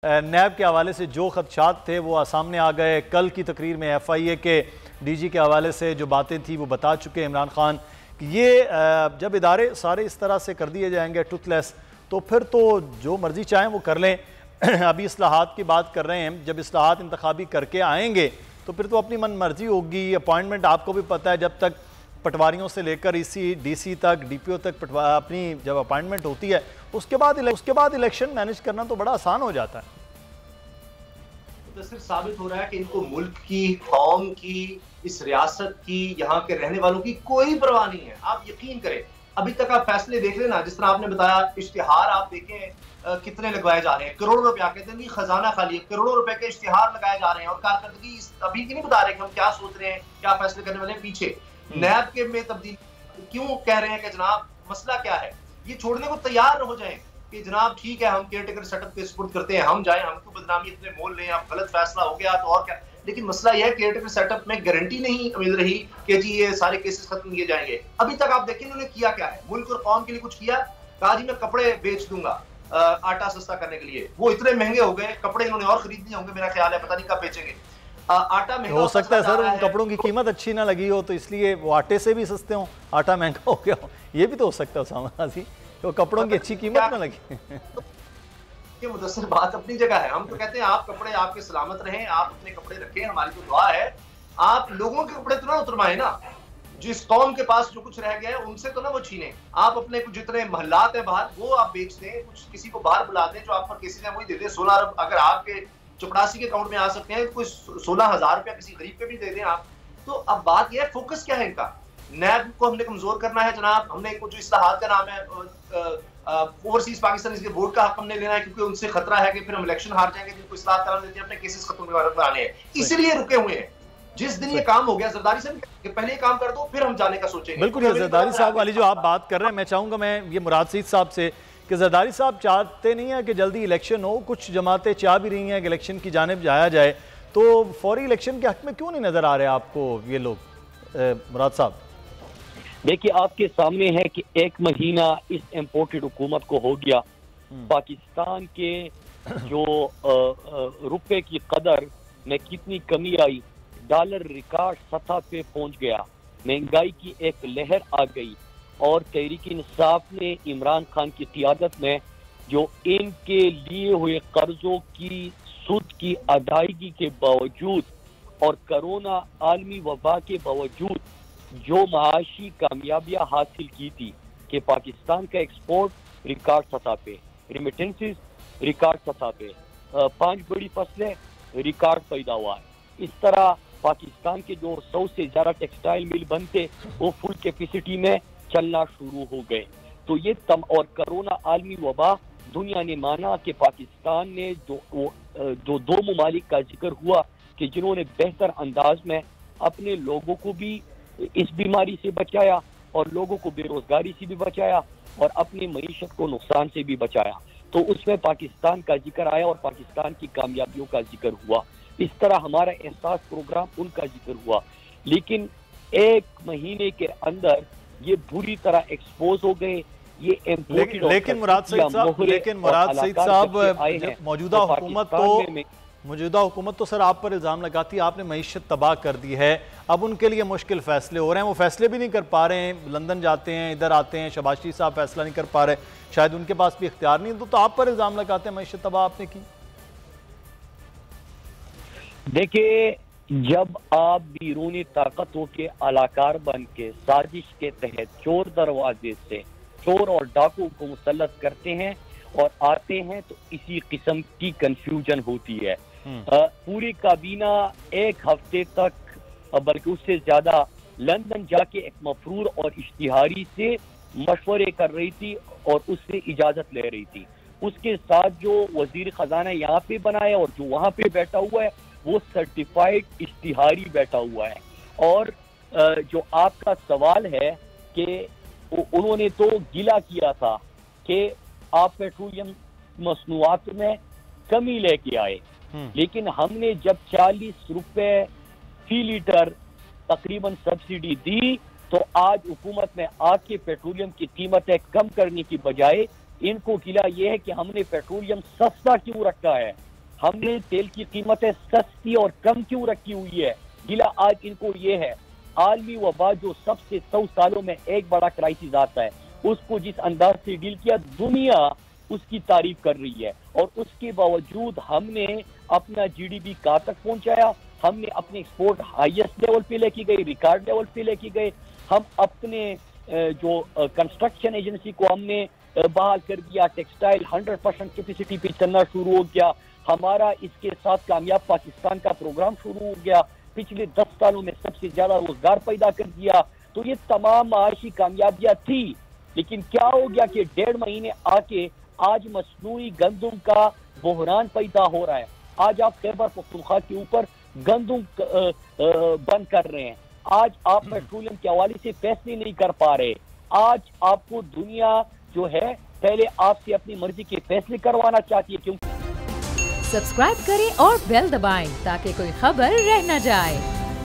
नैब के हवाले से जो खदशात थे वो सामने आ गए। कल की तकरीर में FIA के DG के हवाले से जो बातें थी वो बता चुके इमरान खान कि ये जब इदारे सारे इस तरह से कर दिए जाएंगे टूथलेस, तो फिर तो जो मर्जी चाहें वो कर लें। अभी इस्लाहात की बात कर रहे हैं, जब इस्लाहात इंतखाबी करके आएंगे तो फिर तो अपनी मन मर्जी होगी। अपॉइंटमेंट आपको भी पता है, जब तक पटवारियों से लेकर DC तक DPO तक अपनी जब अपॉइंटमेंट होती है उसके बाद इलेक्शन मैनेज करना तो बड़ा आसान हो जाता है। तो सिर्फ साबित हो रहा है कि इनको मुल्क की, कौम की, इस रियासत की, यहाँ के रहने वालों की कोई परवाह नहीं है। आप यकीन करें, अभी तक आप फैसले देख लेना, जिस तरह आपने बताया, इश्तिहार आप देखें कितने लगवाए जा रहे हैं, करोड़ों रुपया, कहते हैं खजाना खाली है, करोड़ों रुपए के इश्तिहार लगाए जा रहे हैं और कारकर्दगी अभी की नहीं बता रहे कि हम क्या सोच रहे हैं, क्या फैसले करने वाले हैं पीछे। नैब के में तब्दीली क्यों कह रहे हैं कि जनाब मसला क्या है, ये छोड़ने को तैयार हो जाए कि जनाब ठीक है हम केयरटेकर सेटअप पे सपुर्द करते हैं, हम जाएं, हमको बदनामी इतने मोल लें, अब गलत फैसला हो गया तो और क्या। लेकिन मसला यह है केयरटेकर सेटअप में गारंटी नहीं मिल रही कि जी ये सारे केसेस खत्म किए जाएंगे। अभी तक आप देखिए इन्होंने किया क्या है, मुल्क और कौम के लिए कुछ किया? कहा जी मैं कपड़े बेच दूंगा आटा सस्ता करने के लिए, वो इतने महंगे हो गए, कपड़े इन्होंने और खरीदने होंगे मेरा ख्याल है, पता नहीं कब बेचेंगे। आटा महंगा हो सकता है सर उन कपड़ों की कीमत अच्छी ना लगी हो तो इसलिए वो आटे से भी सस्ते हो, आटा महंगा हो गया हो, ये भी तो हो सकता है उसामा जी, तो कपड़ों की अच्छी कीमत ना लगी। ये मुदस्सिर बात अपनी जगह है, हम तो कहते हैं आप कपड़े आपके सलामत रहें, आप अपने कपड़े रखें, हमारी तो दुआ है। आप लोगों के कपड़े तो ना उतरवाए ना, जिस कौम के पास जो कुछ रह गया है उनसे तो ना वो छीने। आप अपने कुछ जितने महल्लात है बाहर वो आप बेच दें, कुछ किसी को बाहर बुला दें, जो आप पर केसेस है वही दे दें। 16 अरब अगर आपके चपड़ासी के अकाउंट में आ सकते हैं, कोई 16,000 रुपया किसी गरीब पे भी दे दें आप। तो अब बात यह है, फोकस क्या है इनका? नैब को हमने कमजोर करना है जनाब, हमने कुछ इस्लाहात का नाम है ओवरसीज पाकिस्तान इसके वोट का हक हमने लेना है, क्योंकि उनसे खतरा है कि फिर हम इलेक्शन हार जाएंगे, जिनको इस्लाहात कराने देते हैं, अपने केसेस खत्म कराने हैं, इसीलिए रुके हुए हैं। जिस दिन ये काम हो गया जरदारी साहब कि पहले काम कर दो फिर हम जाने का सोचेंगे। बिल्कुल, ये जरदारी साहब वाली जो आप बात कर रहे हैं, मैं चाहूंगा मैं ये मुराद सईद साहब से कि जरदारी साहब चाहते नहीं है कि जल्दी इलेक्शन हो, कुछ जमातें चाह भी रही हैं कि इलेक्शन की जानिब जाया जाए, तो फौरी इलेक्शन के हक में क्यों नहीं नजर आ रहे आपको ये लोग, मुराद साहब? देखिए आपके सामने है कि 1 महीना इस इम्पोर्टेड हुकूमत को हो गया, पाकिस्तान के जो रुपए की कदर में कितनी कमी आई, डॉलर रिकॉर्ड सतह पे पहुंच गया, महंगाई की एक लहर आ गई और तहरीक इंसाफ ने इमरान खान की क़ियादत में जो इनके लिए हुए कर्जों की सूद की अदायगी के बावजूद और कोरोना आलमी वबा के बावजूद जो माशी कामयाबियां हासिल की थी कि पाकिस्तान का एक्सपोर्ट रिकॉर्ड सतह पे, रिमिटेंसेस रिकॉर्ड सतह पे, 5 बड़ी फसलें रिकॉर्ड पैदावार, इस तरह पाकिस्तान के जो 100 से ज़्यादा टेक्सटाइल मिल बनते वो फुल कैपेसिटी में चलना शुरू हो गए। तो ये और कोरोना आलमी वबा, दुनिया ने माना कि पाकिस्तान ने जो 2 ममालिक का जिक्र हुआ कि जिन्होंने बेहतर अंदाज में अपने लोगों को भी इस बीमारी से बचाया और लोगों को बेरोजगारी से भी बचाया और अपनी मईशत को नुकसान से भी बचाया, तो उसमें पाकिस्तान का जिक्र आया और पाकिस्तान की कामयाबियों का जिक्र हुआ। इस तरह हमारा एहसास प्रोग्राम उनका जिक्र हुआ, लेकिन 1 महीने के अंदर ये बुरी तरह एक्सपोज हो गए। ये लेकिन मुराद सईद साहब मौजूदा हुकूमत तो सर आप पर इल्ज़ाम लगाती है आपने मईशत तबाह कर दी है, अब उनके लिए मुश्किल फैसले हो रहे हैं, वो फैसले भी नहीं कर पा रहे हैं, लंदन जाते हैं, इधर आते हैं, शहबाज शरीफ साहब फैसला नहीं कर पा रहे, शायद उनके पास भी इख्तियार नहीं, तो आप पर इल्ज़ाम लगाते हैं मईशत तबाह आपने की। देखिए जब आप बैरूनी ताकतों के अलाकार बन के साजिश के तहत चोर दरवाजे से चोर और डाकू को मुसल्लत करते हैं और आते हैं तो इसी किस्म की कंफ्यूजन होती है। पूरी काबीना 1 हफ्ते तक बल्कि उससे ज्यादा लंदन जाके एक मफरूर और इश्तिहारी से मशवरे कर रही थी और उससे इजाजत ले रही थी। उसके साथ जो वजीर खजाना यहाँ पे बनाया और जो वहां पे बैठा हुआ है वो सर्टिफाइड इश्तिहारी बैठा हुआ है। और जो आपका सवाल है कि उन्होंने तो गिला किया था कि आप पेट्रोलियम मसनूआत में कमी लेके आए, लेकिन हमने जब 40 रुपए फी लीटर तकरीबन सब्सिडी दी तो आज हुकूमत में आके पेट्रोलियम की कीमतें कम करने की बजाय इनको गिला ये है कि हमने पेट्रोलियम सस्ता क्यों रखा है। हमने तेल की कीमतें सस्ती और कम क्यों रखी हुई है? गिला आज इनको ये है, आलमी वबा जो सबसे 100 सालों में एक बड़ा क्राइसिस आता है, उसको जिस अंदाज से डील किया, दुनिया उसकी तारीफ कर रही है। और उसके बावजूद हमने अपना जीडीपी कहाँ तक पहुंचाया? हमने अपने एक्सपोर्ट हाईएस्ट लेवल पे लेके गए, रिकॉर्ड लेवल पे लेके गए। हम अपने जो कंस्ट्रक्शन एजेंसी को हमने बहाल कर दिया, टेक्सटाइल 100% कैपेसिटी पे चलना शुरू हो गया। हमारा इसके साथ कामयाब पाकिस्तान का प्रोग्राम शुरू हो गया, पिछले 10 सालों में सबसे ज्यादा रोजगार पैदा कर दिया। तो ये तमाम माशी कामयाबियां थी, लेकिन क्या हो गया कि 1.5 महीने आके आज मसनूई गंदुम का बहरान पैदा हो रहा है। आज आप खैबर पख्तूनख्वा के ऊपर गंदुम बंद कर रहे हैं, आज आप पेट्रोलियम के हवाले से फैसले नहीं कर पा रहे। आज आपको दुनिया जो है पहले आपसे अपनी मर्जी के फैसले करवाना चाहती है। क्योंकि सब्सक्राइब करें और बेल दबाएं ताकि कोई खबर रह न जाए।